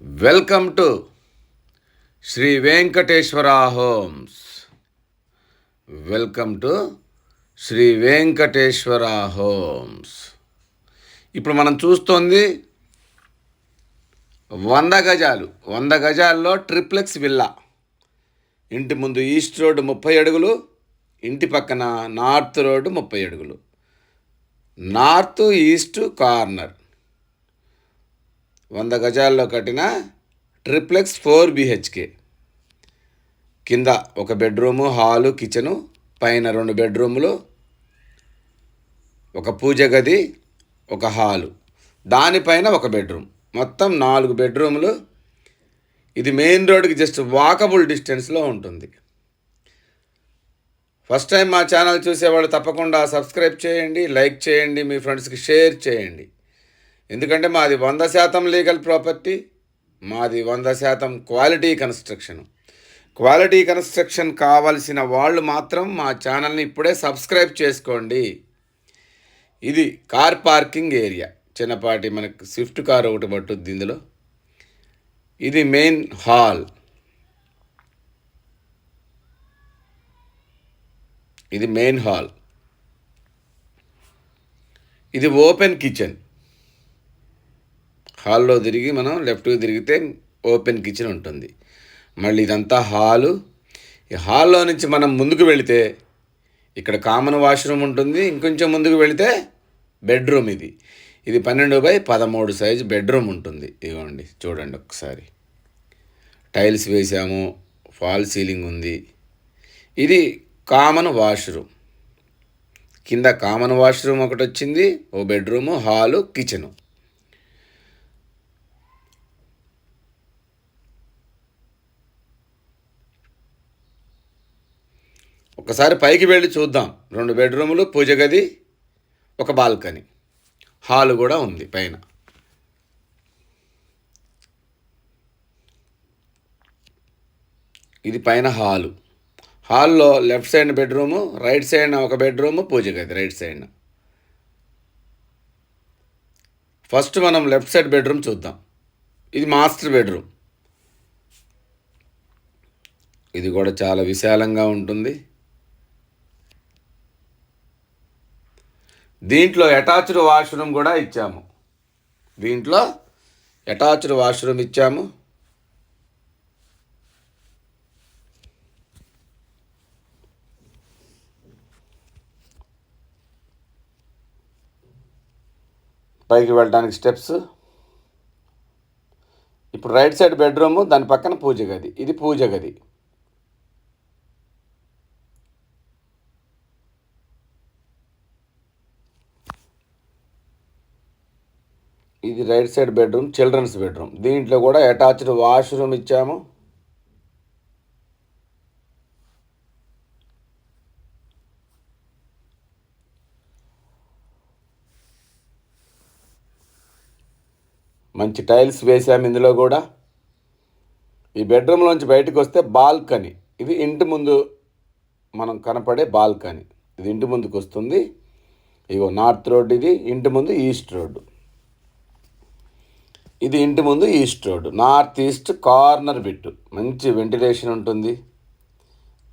Welcome to Shri Venkateswara homes. Welcome to Shri Venkateswara homes. ఇప్పుడు మనం చూస్తోంది 100 గజాలు. 100 గజాల్లో ట్రిప్లెక్స్ విల్లా. ఇంటి ముందు ఈస్ట్ రోడ్డు 30 అడుగులు, ఇంటి పక్కన నార్త్ రోడ్డు 30 అడుగులు. నార్త్ ఈస్ట్ కార్నర్ 100 గజాల్లో కట్టిన ట్రిప్లెక్స్ 4 BHK. కింద ఒక బెడ్రూము, హాలు, కిచెను, పైన 2 బెడ్రూములు, ఒక పూజ గది, ఒక హాలు, దానిపైన ఒక బెడ్రూమ్, మొత్తం 4 బెడ్రూములు. ఇది మెయిన్ రోడ్కి జస్ట్ వాకబుల్ డిస్టెన్స్లో ఉంటుంది. ఫస్ట్ టైం మా ఛానల్ చూసేవాళ్ళు తప్పకుండా సబ్స్క్రైబ్ చేయండి, లైక్ చేయండి, మీ ఫ్రెండ్స్కి షేర్ చేయండి. ఎందుకంటే మాది 100% లీగల్ ప్రాపర్టీ, మాది 100% క్వాలిటీ కన్స్ట్రక్షన్. క్వాలిటీ కన్స్ట్రక్షన్ కావాల్సిన వాళ్ళు మాత్రం మా ఛానల్ని ఇప్పుడే సబ్స్క్రైబ్ చేసుకోండి. ఇది కార్ పార్కింగ్ ఏరియా. చిన్నపాటి మనకు స్విఫ్ట్ కార్ ఒకటి పట్టుద్ది ఇందులో. ఇది మెయిన్ హాల్. ఇది మెయిన్ హాల్. ఇది ఓపెన్ కిచెన్. హాల్లో తిరిగి మనం లెఫ్ట్కి తిరిగితే ఓపెన్ కిచెన్ ఉంటుంది. మళ్ళీ ఇదంతా హాలు. ఈ హాల్లో నుంచి మనం ముందుకు వెళితే ఇక్కడ కామన్ వాష్రూమ్ ఉంటుంది. ఇంకొంచెం ముందుకు వెళితే బెడ్రూమ్. ఇది 12x13 సైజు బెడ్రూమ్ ఉంటుంది. ఇదిగోండి, చూడండి ఒకసారి. టైల్స్ వేసాము, ఫాల్ సీలింగ్ ఉంది. ఇది కామన్ వాష్రూమ్. కింద కామన్ వాష్రూమ్ ఒకటి వచ్చింది, ఓ బెడ్రూము, హాలు, కిచెను. ఒకసారి పైకి వెళ్ళి చూద్దాం. 2 బెడ్రూములు, పూజ గది, ఒక బాల్కనీ, హాలు కూడా ఉంది పైన. ఇది పైన హాలు. హాల్లో left side bedroom, right side ఒక బెడ్రూము, పూజ గది రైట్ సైడ్. ఫస్ట్ మనం లెఫ్ట్ సైడ్ బెడ్రూమ్ చూద్దాం. ఇది మాస్టర్ బెడ్రూమ్. ఇది కూడా చాలా విశాలంగా ఉంటుంది. దీంట్లో అటాచ్డ్ వాష్రూమ్ కూడా ఇచ్చాము. పైకి వెళ్ళడానికి స్టెప్స్. ఇప్పుడు రైట్ సైడ్ బెడ్రూము, దాని పక్కన పూజ గది. ఇది పూజ గది. ఇది right side bedroom, children's bedroom. దీంట్లో కూడా అటాచ్డ్ వాష్రూమ్ ఇచ్చాము. మంచి టైల్స్ వేసాము ఇందులో కూడా. ఈ బెడ్రూమ్లోంచి బయటకు వస్తే బాల్కనీ. ఇది ఇంటి ముందు మనం కనపడే బాల్కనీ. ఇది ఇంటి ముందుకు వస్తుంది. ఇగో నార్త్ రోడ్. ఇది ఇంటి ముందు ఈస్ట్ రోడ్డు. ఇది ఇంటి ముందు east road, north east corner bit. మంచి వెంటిలేషన్ ఉంటుంది.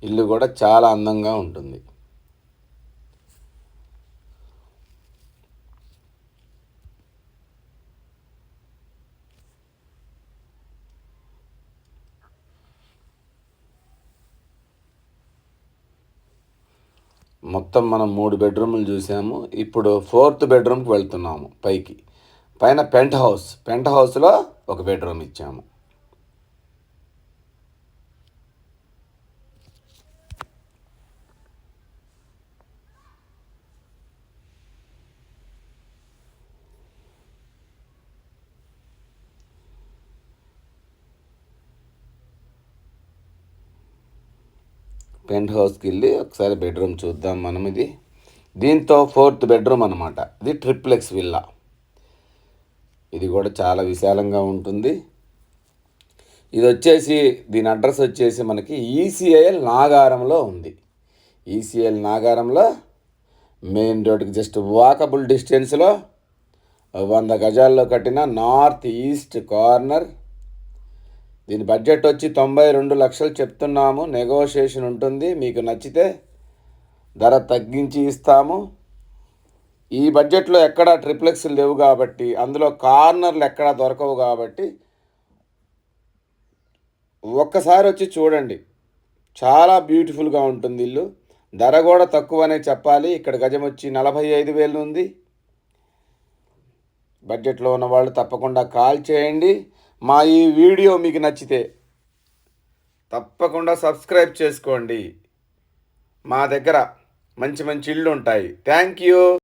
ఇల్లు కూడా చాలా అందంగా ఉంటుంది. మొత్తం మనం 3 బెడ్రూములు చూసాము. ఇప్పుడు 4th బెడ్రూమ్కి వెళ్తున్నాము పైకి. పైన పెంట్ హౌస్లో ఒక బెడ్రూమ్ ఇచ్చాము. పెంట్ హౌస్కి వెళ్ళి ఒకసారి బెడ్రూమ్ చూద్దాం మనం. దీంతో 4th బెడ్రూమ్ అనమాట. ఇది ట్రిప్లెక్స్ విల్లా. ఇది కూడా చాలా విశాలంగా ఉంటుంది. ఇది వచ్చేసి, దీని అడ్రస్ వచ్చేసి మనకి ECIL నాగారంలో ఉంది. ECIL నాగారంలో మెయిన్ రోడ్కి జస్ట్ వాకబుల్ డిస్టెన్స్లో 100 గజాల్లో కట్టిన నార్త్ ఈస్ట్ కార్నర్ దీని బడ్జెట్ వచ్చి 92 లక్షలు చెప్తున్నాము. నెగోషియేషన్ ఉంటుంది. మీకు నచ్చితే ధర తగ్గించి ఇస్తాము. ఈ బడ్జెట్లో ఎక్కడా ట్రిప్లెక్స్ లేవు కాబట్టి, అందులో కార్నర్లు ఎక్కడా దొరకవు కాబట్టి ఒక్కసారి వచ్చి చూడండి. చాలా బ్యూటిఫుల్గా ఉంటుంది ఇల్లు. ధర కూడా తక్కువనే చెప్పాలి. ఇక్కడ గజం వచ్చి 45,000 ఉంది. బడ్జెట్లో ఉన్నవాళ్ళు తప్పకుండా కాల్ చేయండి. మా ఈ వీడియో మీకు నచ్చితే తప్పకుండా సబ్స్క్రైబ్ చేసుకోండి. మా దగ్గర మంచి మంచి ఇళ్ళు ఉంటాయి. Thank you.